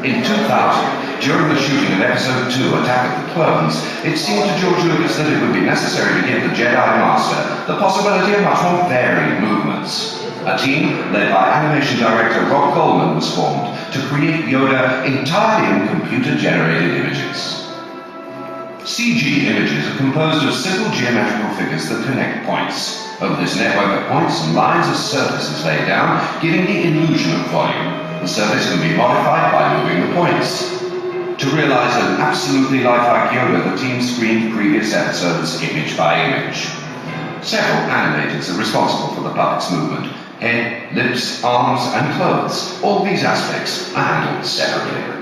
In 2000, during the shooting of Episode 2, Attack of the Clones, it seemed to George Lucas that it would be necessary to give the Jedi Master the possibility of much more varied movements. A team led by animation director Rob Coleman was formed to create Yoda entirely in computer-generated images. CG images are composed of simple geometrical figures that connect points. Over this network of points, lines of surface is laid down, giving the illusion of volume. The surface can be modified by moving the points. To realize an absolutely lifelike Yoda, the team screened previous episodes image by image. Several animators are responsible for the puppet's movement. Head, lips, arms, and clothes. All these aspects are handled separately.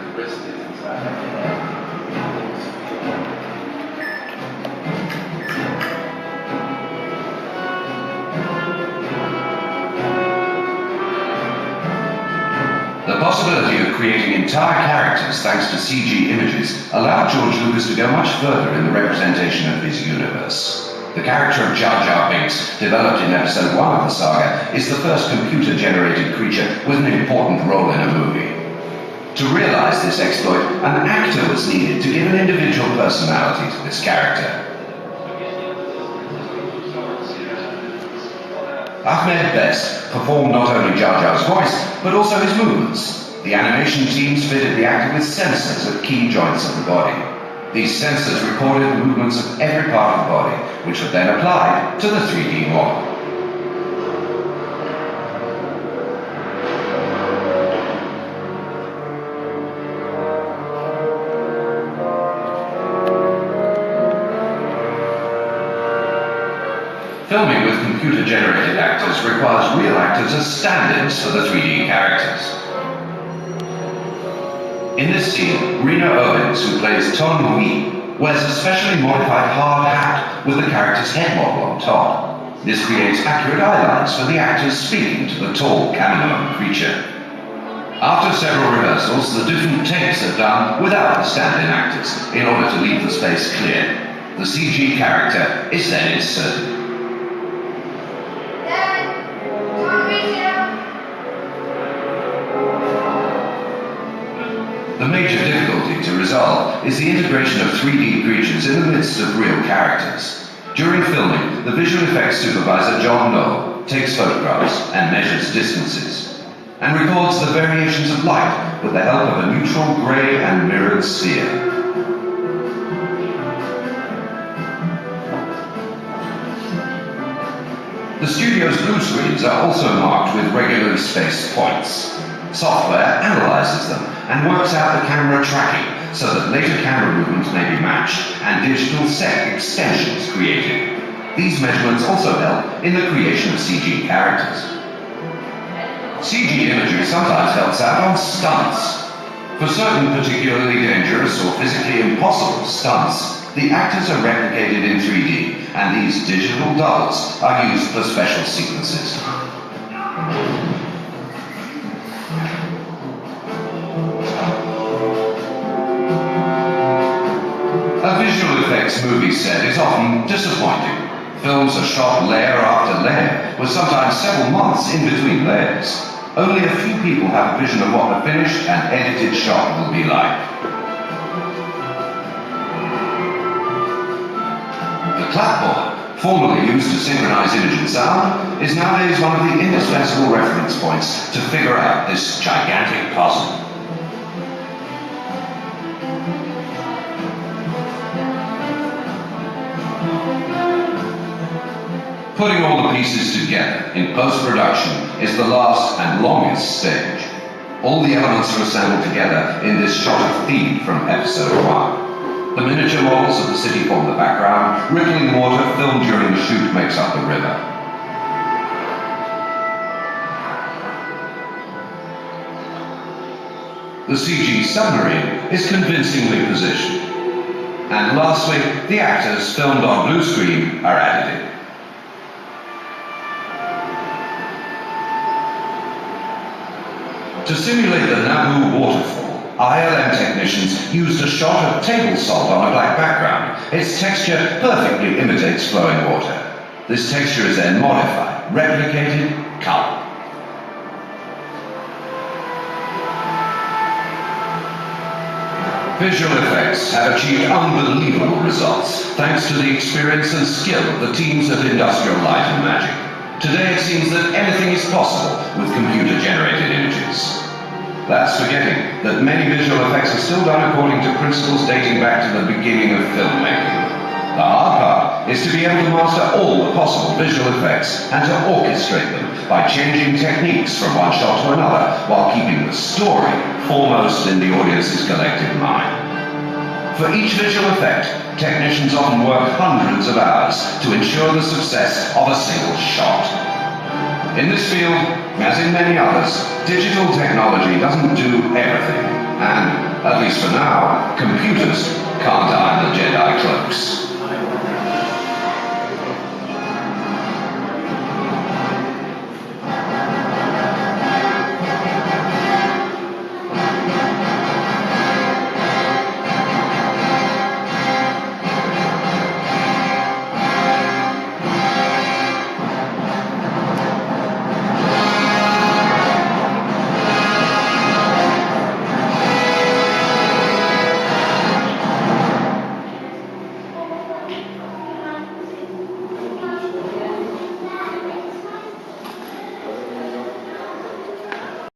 The possibility of creating entire characters thanks to CG images allowed George Lucas to go much further in the representation of his universe. The character of Jar Jar Binks, developed in Episode 1 of the saga, is the first computer-generated creature with an important role in a movie. To realize this exploit, an actor was needed to give an individual personality to this character. Ahmed Best performed not only Jar Jar's voice, but also his movements. The animation teams fitted the actor with sensors at key joints of the body. These sensors recorded the movements of every part of the body, which were then applied to the 3D model. Filming with computer-generated actors requires real actors as stand-ins for the 3D characters. In this scene, Rena Owens, who plays Ton Wee, wears a specially modified hard hat with the character's head model on top. This creates accurate eye lines for the actors speaking to the tall Kaminoan creature. After several rehearsals, the different takes are done without the stand-in actors in order to leave the space clear. The CG character is then inserted. The major difficulty to resolve is the integration of 3D creatures in the midst of real characters. During filming, the visual effects supervisor John Knoll takes photographs and measures distances, and records the variations of light with the help of a neutral gray and mirrored sphere. The studio's blue screens are also marked with regularly spaced points. Software analyzes them and works out the camera tracking so that later camera movements may be matched and digital set extensions created. These measurements also help in the creation of CG characters. CG imagery sometimes helps out on stunts. For certain particularly dangerous or physically impossible stunts, the actors are replicated in 3D, and these digital dolls are used for special sequences. A visual effects movie set is often disappointing. Films are shot layer after layer, with sometimes several months in between layers. Only a few people have a vision of what the finished and edited shot will be like. The clapboard, formerly used to synchronize image and sound, is nowadays one of the indispensable reference points to figure out this gigantic puzzle. Putting all the pieces together in post-production is the last and longest stage. All the elements are assembled together in this shot of theme from Episode 1. The miniature models of the city form the background. Rippling water filmed during the shoot makes up the river. The CG submarine is convincingly positioned. And lastly, the actors filmed on blue screen are edited. To simulate the Naboo waterfall, ILM technicians used a shot of table salt on a black background. Its texture perfectly imitates flowing water. This texture is then modified, replicated, colored. Visual effects have achieved unbelievable results thanks to the experience and skill of the teams at Industrial Light and Magic. Today it seems that anything is possible with computer-generated images. That's forgetting that many visual effects are still done according to principles dating back to the beginning of filmmaking. The hard part is to be able to master all the possible visual effects and to orchestrate them by changing techniques from one shot to another while keeping the story foremost in the audience's collective mind. For each visual effect, technicians often work hundreds of hours to ensure the success of a single shot. In this field, as in many others, digital technology doesn't do everything, and, at least for now, computers can't iron the Jedi cloaks.